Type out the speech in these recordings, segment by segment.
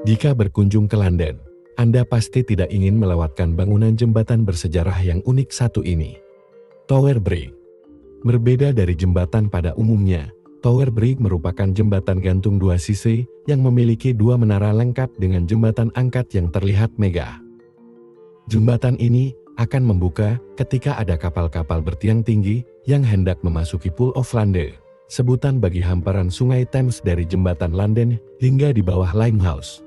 Jika berkunjung ke London, Anda pasti tidak ingin melewatkan bangunan jembatan bersejarah yang unik satu ini. Tower Bridge. Berbeda dari jembatan pada umumnya, Tower Bridge merupakan jembatan gantung dua sisi yang memiliki dua menara lengkap dengan jembatan angkat yang terlihat megah. Jembatan ini akan membuka ketika ada kapal-kapal bertiang tinggi yang hendak memasuki Pool of London, sebutan bagi hamparan sungai Thames dari jembatan London hingga di bawah Limehouse.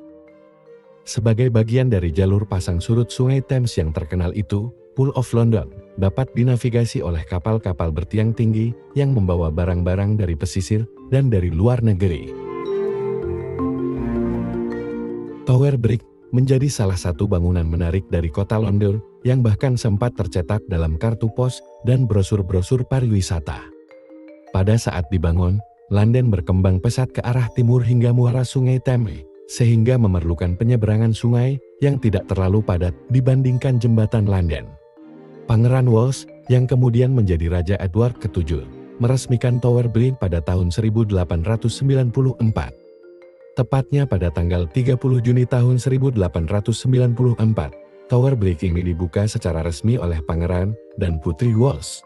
Sebagai bagian dari jalur pasang surut sungai Thames yang terkenal itu, Pool of London dapat dinavigasi oleh kapal-kapal bertiang tinggi yang membawa barang-barang dari pesisir dan dari luar negeri. Tower Bridge menjadi salah satu bangunan menarik dari kota London yang bahkan sempat tercetak dalam kartu pos dan brosur-brosur pariwisata. Pada saat dibangun, London berkembang pesat ke arah timur hingga muara sungai Thames, sehingga memerlukan penyeberangan sungai yang tidak terlalu padat dibandingkan jembatan London. Pangeran Welsh, yang kemudian menjadi Raja Edward VII, meresmikan Tower Bridge pada tahun 1894. Tepatnya pada tanggal 30 Juni tahun 1894, Tower Bridge ini dibuka secara resmi oleh Pangeran dan Putri Welsh.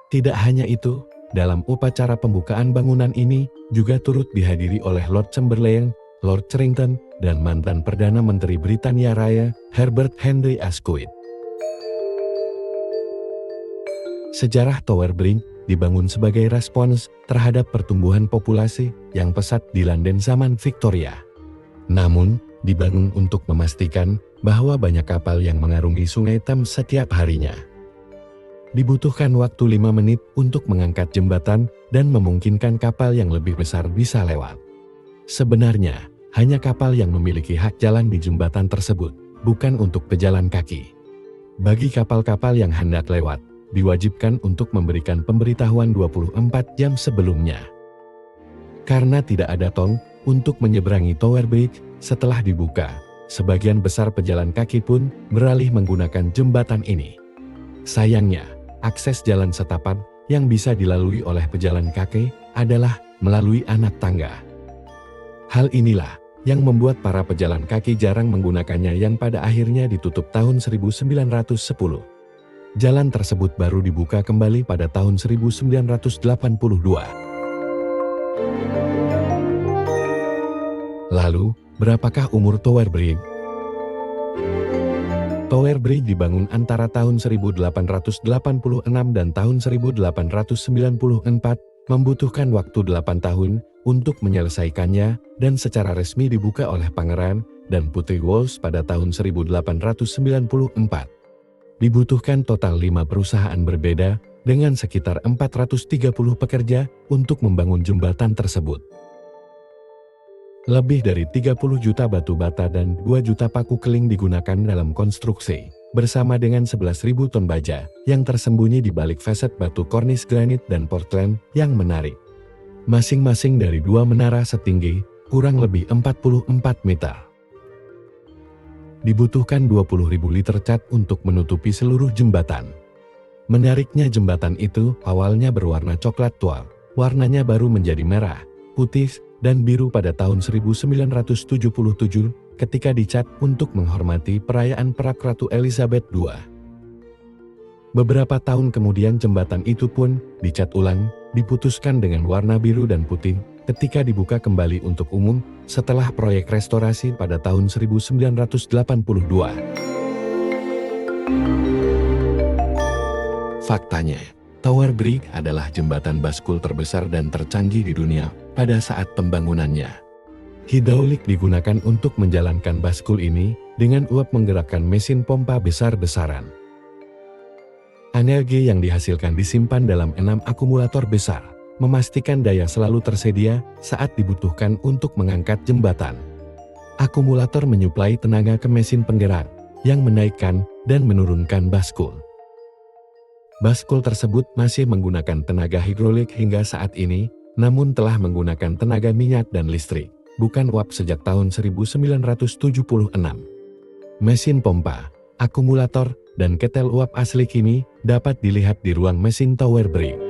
Tidak hanya itu, dalam upacara pembukaan bangunan ini juga turut dihadiri oleh Lord Chamberlain, Lord Charrington, dan mantan Perdana Menteri Britania Raya, Herbert Henry Asquith. Sejarah Tower Bridge dibangun sebagai respons terhadap pertumbuhan populasi yang pesat di London zaman Victoria. Namun, dibangun untuk memastikan bahwa banyak kapal yang mengarungi sungai Thames setiap harinya. Dibutuhkan waktu 5 menit untuk mengangkat jembatan dan memungkinkan kapal yang lebih besar bisa lewat. Sebenarnya, hanya kapal yang memiliki hak jalan di jembatan tersebut, bukan untuk pejalan kaki. Bagi kapal-kapal yang hendak lewat, diwajibkan untuk memberikan pemberitahuan 24 jam sebelumnya. Karena tidak ada tong untuk menyeberangi Tower Bridge setelah dibuka, sebagian besar pejalan kaki pun beralih menggunakan jembatan ini. Sayangnya, akses jalan setapak yang bisa dilalui oleh pejalan kaki adalah melalui anak tangga. Hal inilah yang membuat para pejalan kaki jarang menggunakannya yang pada akhirnya ditutup tahun 1910. Jalan tersebut baru dibuka kembali pada tahun 1982. Lalu, berapakah umur Tower Bridge? Tower Bridge dibangun antara tahun 1886 dan tahun 1894, membutuhkan waktu 8 tahun untuk menyelesaikannya dan secara resmi dibuka oleh Pangeran dan Putri Welsh pada tahun 1894. Dibutuhkan total 5 perusahaan berbeda dengan sekitar 430 pekerja untuk membangun jembatan tersebut. Lebih dari 30 juta batu bata dan 2 juta paku keling digunakan dalam konstruksi, bersama dengan 11.000 ton baja yang tersembunyi di balik faset batu kornis granit dan portland yang menarik. Masing-masing dari 2 menara setinggi kurang lebih 44 meter. Dibutuhkan 20.000 liter cat untuk menutupi seluruh jembatan. Menariknya jembatan itu awalnya berwarna coklat tua, warnanya baru menjadi merah, putih, dan biru pada tahun 1977 ketika dicat untuk menghormati perayaan Perak Ratu Elizabeth II. Beberapa tahun kemudian jembatan itu pun dicat ulang, diputuskan dengan warna biru dan putih ketika dibuka kembali untuk umum setelah proyek restorasi pada tahun 1982. Faktanya, Tower Bridge adalah jembatan baskul terbesar dan tercanggih di dunia pada saat pembangunannya. Hidrolik digunakan untuk menjalankan baskul ini dengan uap menggerakkan mesin pompa besar-besaran. Energi yang dihasilkan disimpan dalam 6 akumulator besar, memastikan daya selalu tersedia saat dibutuhkan untuk mengangkat jembatan. Akumulator menyuplai tenaga ke mesin penggerak yang menaikkan dan menurunkan baskul. Baskul tersebut masih menggunakan tenaga hidrolik hingga saat ini, namun telah menggunakan tenaga minyak dan listrik, bukan uap sejak tahun 1976. Mesin pompa, akumulator, dan ketel uap asli kini dapat dilihat di ruang mesin Tower Bridge.